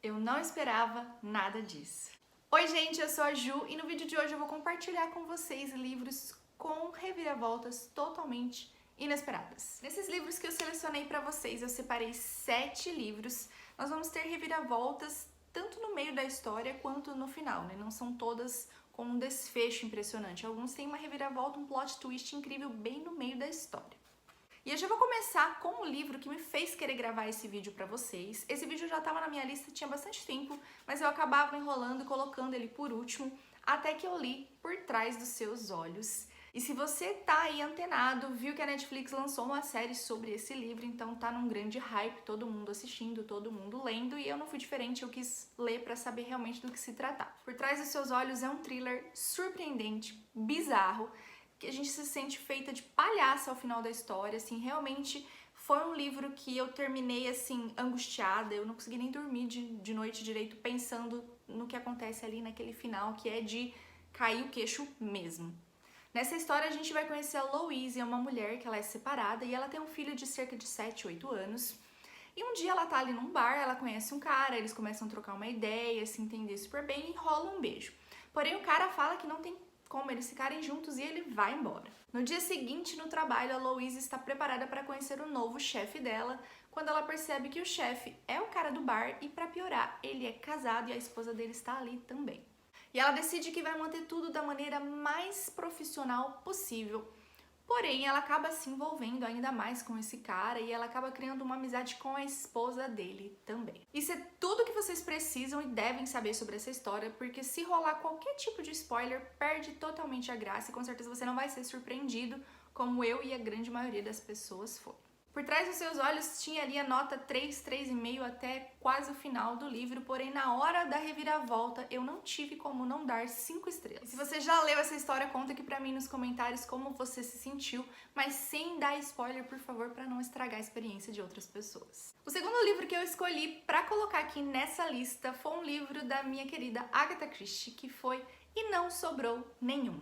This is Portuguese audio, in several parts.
Eu não esperava nada disso. Oi gente, eu sou a Ju e no vídeo de hoje eu vou compartilhar com vocês livros com reviravoltas totalmente inesperadas. Nesses livros que eu selecionei para vocês, eu separei 7 livros. Nós vamos ter reviravoltas tanto no meio da história quanto no final, né? Não são todas com um desfecho impressionante. Alguns têm uma reviravolta, um plot twist incrível bem no meio da história. E eu já vou começar com o livro que me fez querer gravar esse vídeo pra vocês. Esse vídeo já estava na minha lista tinha bastante tempo, mas eu acabava enrolando e colocando ele por último, até que eu li Por Trás dos Seus Olhos. E se você tá aí antenado, viu que a Netflix lançou uma série sobre esse livro, então tá num grande hype, todo mundo assistindo, todo mundo lendo, e eu não fui diferente, eu quis ler pra saber realmente do que se tratar. Por Trás dos Seus Olhos é um thriller surpreendente, bizarro, que a gente se sente feita de palhaça ao final da história, assim, realmente foi um livro que eu terminei, assim, angustiada, eu não consegui nem dormir de noite direito pensando no que acontece ali naquele final, que é de cair o queixo mesmo. Nessa história a gente vai conhecer a Louise, é uma mulher que ela é separada e ela tem um filho de cerca de 7, 8 anos. E um dia ela tá ali num bar, ela conhece um cara, eles começam a trocar uma ideia, se entender super bem e rola um beijo. Porém o cara fala que não tem como eles ficarem juntos e ele vai embora. No dia seguinte, no trabalho, a Louise está preparada para conhecer o novo chefe dela, quando ela percebe que o chefe é o cara do bar e, para piorar, ele é casado e a esposa dele está ali também. E ela decide que vai manter tudo da maneira mais profissional possível. Porém, ela acaba se envolvendo ainda mais com esse cara e ela acaba criando uma amizade com a esposa dele também. Isso é tudo que vocês precisam e devem saber sobre essa história, porque se rolar qualquer tipo de spoiler, perde totalmente a graça e com certeza você não vai ser surpreendido como eu e a grande maioria das pessoas foi. Por Trás dos Seus Olhos tinha ali a nota 3, 3,5 até quase o final do livro, porém na hora da reviravolta eu não tive como não dar 5 estrelas. E se você já leu essa história, conta aqui pra mim nos comentários como você se sentiu, mas sem dar spoiler, por favor, pra não estragar a experiência de outras pessoas. O segundo livro que eu escolhi pra colocar aqui nessa lista foi um livro da minha querida Agatha Christie, que foi E Não Sobrou Nenhum.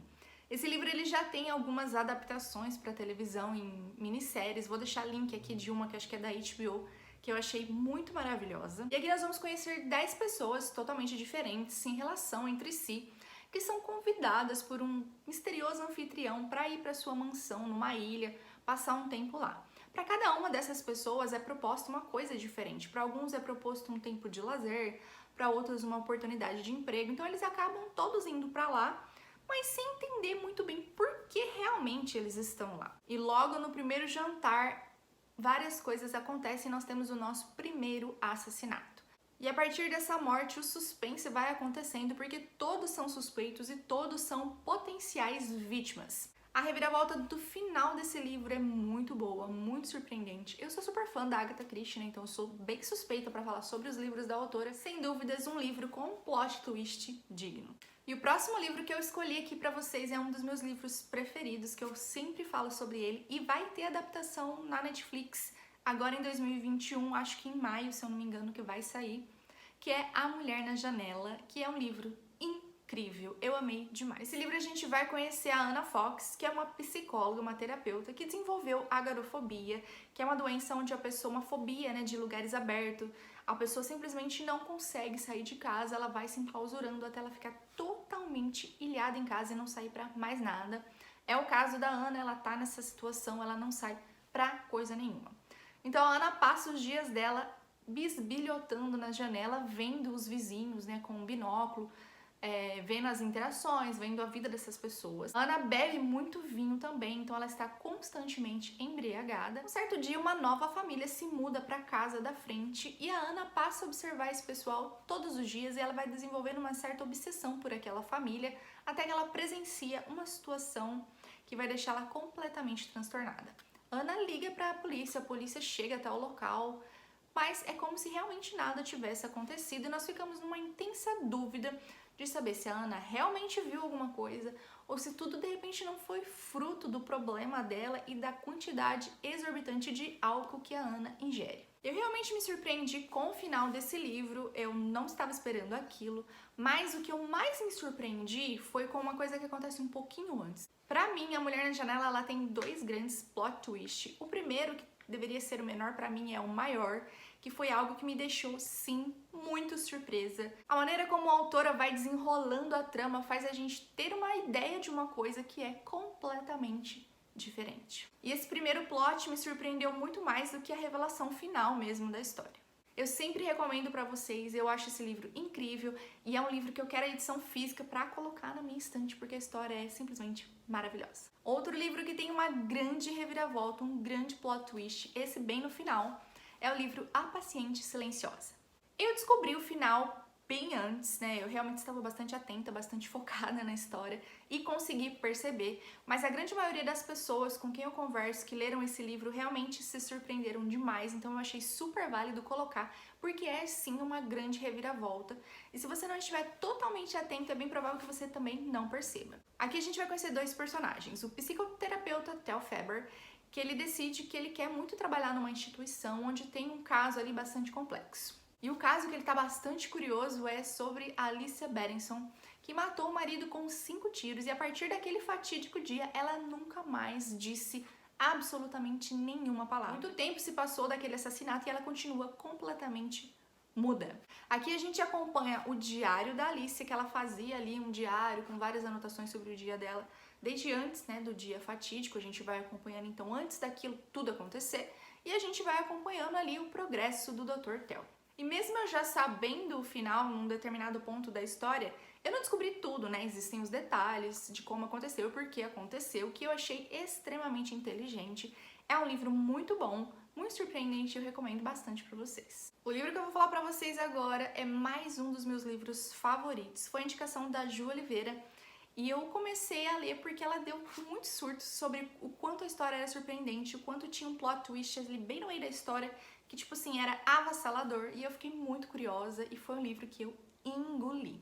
Esse livro ele já tem algumas adaptações para televisão em minisséries. Vou deixar link aqui de uma que acho que é da HBO, que eu achei muito maravilhosa. E aqui nós vamos conhecer 10 pessoas totalmente diferentes em relação entre si, que são convidadas por um misterioso anfitrião para ir para sua mansão numa ilha, passar um tempo lá. Para cada uma dessas pessoas é proposta uma coisa diferente. Para alguns é proposto um tempo de lazer, para outros uma oportunidade de emprego. Então eles acabam todos indo para lá, mas sem entender muito bem por que realmente eles estão lá. E logo no primeiro jantar, várias coisas acontecem e nós temos o nosso primeiro assassinato. E a partir dessa morte, o suspense vai acontecendo porque todos são suspeitos e todos são potenciais vítimas. A reviravolta do final desse livro é muito boa, muito surpreendente. Eu sou super fã da Agatha Christie, né? Então eu sou bem suspeita para falar sobre os livros da autora. Sem dúvidas, um livro com um plot twist digno. E o próximo livro que eu escolhi aqui pra vocês é um dos meus livros preferidos, que eu sempre falo sobre ele, e vai ter adaptação na Netflix agora em 2021, acho que em maio, se eu não me engano, que vai sair, que é A Mulher na Janela, que é um livro incrível, eu amei demais. Esse livro a gente vai conhecer a Anna Fox, que é uma psicóloga, uma terapeuta, que desenvolveu a agorafobia, que é uma doença onde a pessoa, uma fobia, né, de lugares abertos, a pessoa simplesmente não consegue sair de casa, ela vai se enclausurando até ela ficar totalmente ilhada em casa e não sair pra mais nada. É o caso da Ana, ela tá nessa situação, ela não sai pra coisa nenhuma. Então a Ana passa os dias dela bisbilhotando na janela, vendo os vizinhos, né, com um binóculo, vendo as interações, vendo a vida dessas pessoas. A Ana bebe muito vinho também, então ela está constantemente embriagada. Um certo dia, uma nova família se muda para a casa da frente e a Ana passa a observar esse pessoal todos os dias e ela vai desenvolvendo uma certa obsessão por aquela família, até que ela presencia uma situação que vai deixá-la completamente transtornada. Ana liga para a polícia chega até o local, mas é como se realmente nada tivesse acontecido e nós ficamos numa intensa dúvida de saber se a Ana realmente viu alguma coisa ou se tudo de repente não foi fruto do problema dela e da quantidade exorbitante de álcool que a Ana ingere. Eu realmente me surpreendi com o final desse livro, eu não estava esperando aquilo, mas o que eu mais me surpreendi foi com uma coisa que acontece um pouquinho antes. Pra mim, A Mulher na Janela ela tem 2 grandes plot twists. O primeiro, que deveria ser o menor, pra mim é o maior, que foi algo que me deixou, sim, muito surpresa. A maneira como a autora vai desenrolando a trama faz a gente ter uma ideia de uma coisa que é completamente diferente. E esse primeiro plot me surpreendeu muito mais do que a revelação final mesmo da história. Eu sempre recomendo pra vocês, eu acho esse livro incrível e é um livro que eu quero a edição física pra colocar na minha estante porque a história é simplesmente maravilhosa. Outro livro que tem uma grande reviravolta, um grande plot twist, esse bem no final, é o livro A Paciente Silenciosa. Eu descobri o final bem antes, né? Eu realmente estava bastante atenta, bastante focada na história e consegui perceber, mas a grande maioria das pessoas com quem eu converso que leram esse livro realmente se surpreenderam demais, então eu achei super válido colocar, porque é sim uma grande reviravolta. E se você não estiver totalmente atento, é bem provável que você também não perceba. Aqui a gente vai conhecer dois personagens, o psicoterapeuta Theo Faber, que ele decide que ele quer muito trabalhar numa instituição onde tem um caso ali bastante complexo. E o caso que ele tá bastante curioso é sobre a Alicia Berenson, que matou o marido com 5 tiros e a partir daquele fatídico dia ela nunca mais disse absolutamente nenhuma palavra. Muito tempo se passou daquele assassinato e ela continua completamente muda. Aqui a gente acompanha o diário da Alicia, que ela fazia ali um diário com várias anotações sobre o dia dela, desde antes, né, do dia fatídico. A gente vai acompanhando então antes daquilo tudo acontecer e a gente vai acompanhando ali o progresso do Dr. Theo. E mesmo eu já sabendo o final, num determinado ponto da história, eu não descobri tudo, né? Existem os detalhes de como aconteceu, por que aconteceu, que eu achei extremamente inteligente. É um livro muito bom, muito surpreendente e eu recomendo bastante para vocês. O livro que eu vou falar para vocês agora é mais um dos meus livros favoritos. Foi a indicação da Ju Oliveira e eu comecei a ler porque ela deu muitos surtos sobre o quanto a história era surpreendente, o quanto tinha um plot twist ali bem no meio da história que, tipo assim, era avassalador e eu fiquei muito curiosa e foi um livro que eu engoli.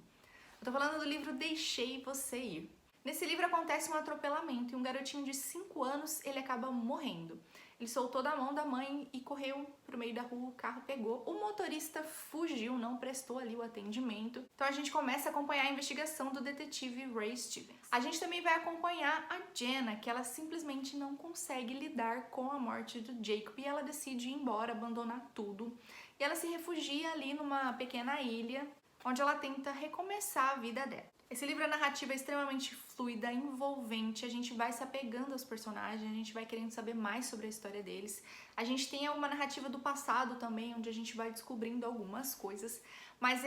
Eu tô falando do livro Deixei Você Ir. Nesse livro acontece um atropelamento e um garotinho de 5 anos, ele acaba morrendo. Ele soltou da mão da mãe e correu pro meio da rua, o carro pegou. O motorista fugiu, não prestou ali o atendimento. Então a gente começa a acompanhar a investigação do detetive Ray Stevens. A gente também vai acompanhar a Jenna, que ela simplesmente não consegue lidar com a morte do Jacob e ela decide ir embora, abandonar tudo. E ela se refugia ali numa pequena ilha, onde ela tenta recomeçar a vida dela. Esse livro, a narrativa é extremamente fluida, envolvente, a gente vai se apegando aos personagens, a gente vai querendo saber mais sobre a história deles. A gente tem uma narrativa do passado também, onde a gente vai descobrindo algumas coisas, mas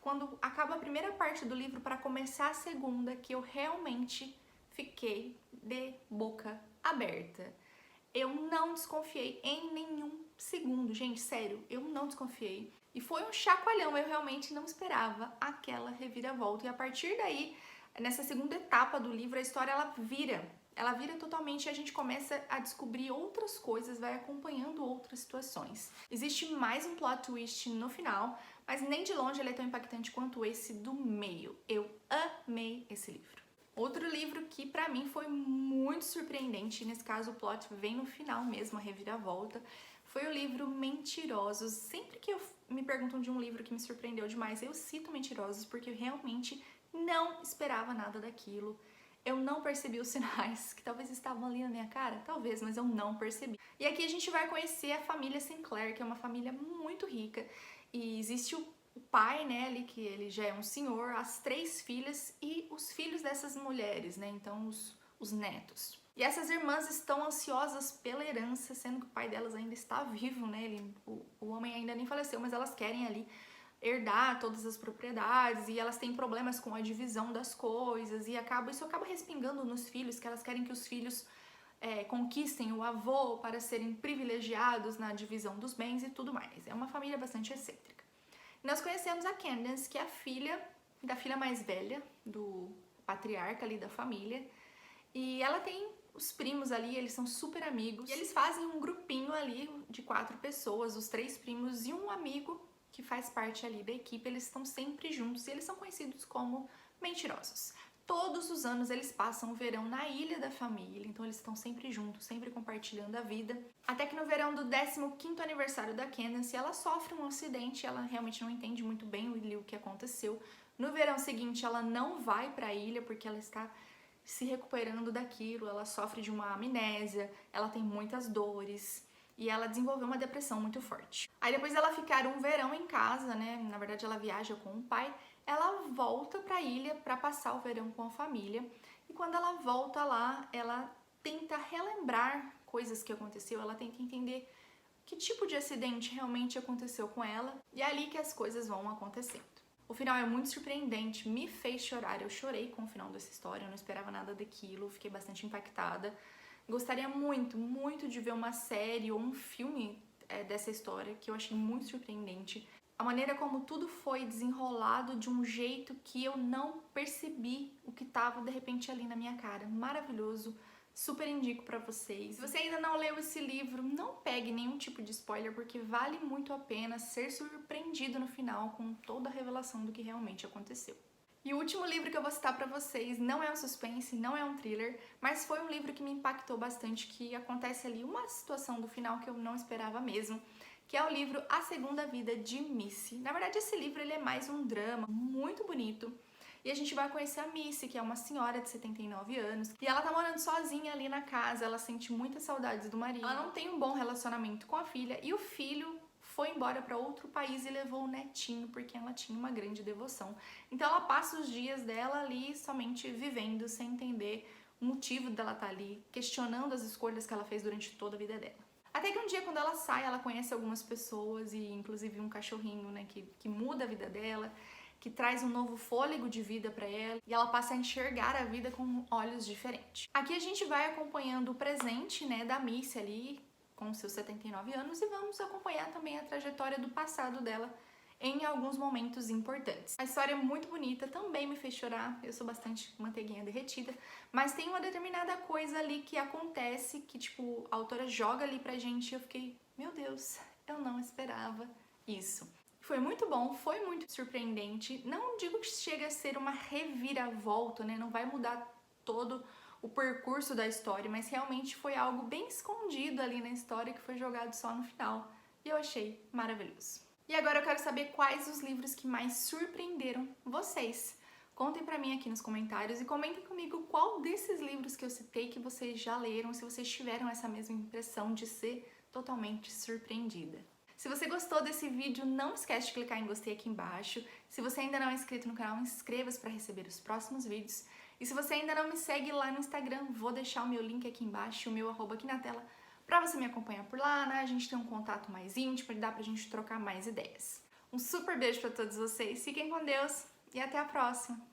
quando acaba a primeira parte do livro para começar a segunda que eu realmente fiquei de boca aberta. Eu não desconfiei em nenhum segundo, gente, sério, eu não desconfiei. E foi um chacoalhão, eu realmente não esperava aquela reviravolta. E a partir daí, nessa segunda etapa do livro, a história ela vira totalmente e a gente começa a descobrir outras coisas, vai acompanhando outras situações. Existe mais um plot twist no final, mas nem de longe ele é tão impactante quanto esse do meio. Eu amei esse livro. Outro livro que pra mim foi muito surpreendente, nesse caso o plot vem no final mesmo, a reviravolta, foi o livro Mentirosos. Sempre que me perguntam de um livro que me surpreendeu demais, eu cito Mentirosos porque eu realmente não esperava nada daquilo. Eu não percebi os sinais que talvez estavam ali na minha cara, talvez, mas eu não percebi. E aqui a gente vai conhecer a família Sinclair, que é uma família muito rica, e existe o pai, né, ali, que ele já é um senhor, as 3 filhas e os filhos dessas mulheres, né, então os netos. E essas irmãs estão ansiosas pela herança, sendo que o pai delas ainda está vivo, né, o homem ainda nem faleceu, mas elas querem ali herdar todas as propriedades e elas têm problemas com a divisão das coisas e isso acaba respingando nos filhos, que elas querem que os filhos conquistem o avô para serem privilegiados na divisão dos bens e tudo mais. É uma família bastante excêntrica. Nós conhecemos a Candace, que é a filha da filha mais velha do patriarca ali da família, e ela tem os primos ali, eles são super amigos, e eles fazem um grupinho ali de 4 pessoas, os 3 primos e um amigo que faz parte ali da equipe, eles estão sempre juntos e eles são conhecidos como mentirosos. Todos os anos eles passam o verão na ilha da família, então eles estão sempre juntos, sempre compartilhando a vida. Até que no verão do 15º aniversário da Candace, ela sofre um acidente, ela realmente não entende muito bem o que aconteceu. No verão seguinte, ela não vai para a ilha porque ela está se recuperando daquilo, ela sofre de uma amnésia, ela tem muitas dores. e ela desenvolveu uma depressão muito forte. Aí depois dela ficar um verão em casa, né, na verdade ela viaja com o pai, ela volta pra ilha pra passar o verão com a família, e quando ela volta lá, ela tenta relembrar coisas que aconteceu, ela tenta entender que tipo de acidente realmente aconteceu com ela, e é ali que as coisas vão acontecendo. O final é muito surpreendente, me fez chorar, eu chorei com o final dessa história, eu não esperava nada daquilo, fiquei bastante impactada. Gostaria muito, muito de ver uma série ou um filme dessa história, que eu achei muito surpreendente. A maneira como tudo foi desenrolado de um jeito que eu não percebi o que estava de repente ali na minha cara. Maravilhoso, super indico pra vocês. Se você ainda não leu esse livro, não pegue nenhum tipo de spoiler, porque vale muito a pena ser surpreendido no final com toda a revelação do que realmente aconteceu. E o último livro que eu vou citar pra vocês não é um suspense, não é um thriller, mas foi um livro que me impactou bastante, que acontece ali uma situação do final que eu não esperava mesmo, que é o livro A Segunda Vida de Missy. Na verdade, esse livro ele é mais um drama muito bonito, e a gente vai conhecer a Missy, que é uma senhora de 79 anos, e ela tá morando sozinha ali na casa, ela sente muitas saudades do marido, ela não tem um bom relacionamento com a filha, e o filho foi embora para outro país e levou o netinho, porque ela tinha uma grande devoção. Então ela passa os dias dela ali somente vivendo, sem entender o motivo dela estar ali, questionando as escolhas que ela fez durante toda a vida dela. Até que um dia, quando ela sai, ela conhece algumas pessoas, e inclusive um cachorrinho, né, que muda a vida dela, que traz um novo fôlego de vida para ela, e ela passa a enxergar a vida com olhos diferentes. Aqui a gente vai acompanhando o presente, né, da Missy ali, com seus 79 anos, e vamos acompanhar também a trajetória do passado dela em alguns momentos importantes. A história é muito bonita, também me fez chorar, eu sou bastante manteiguinha derretida, mas tem uma determinada coisa ali que acontece, que tipo, a autora joga ali pra gente, e eu fiquei, meu Deus, eu não esperava isso. Foi muito bom, foi muito surpreendente, não digo que chega a ser uma reviravolta, né, não vai mudar todo o percurso da história, mas realmente foi algo bem escondido ali na história que foi jogado só no final, e eu achei maravilhoso. E agora eu quero saber quais os livros que mais surpreenderam vocês. Contem pra mim aqui nos comentários e comentem comigo qual desses livros que eu citei que vocês já leram, se vocês tiveram essa mesma impressão de ser totalmente surpreendida. Se você gostou desse vídeo, não esquece de clicar em gostei aqui embaixo. Se você ainda não é inscrito no canal, inscreva-se para receber os próximos vídeos. E se você ainda não me segue lá no Instagram, vou deixar o meu link aqui embaixo, o meu @ aqui na tela, pra você me acompanhar por lá, né? A gente tem um contato mais íntimo e dá pra gente trocar mais ideias. Um super beijo pra todos vocês, fiquem com Deus e até a próxima!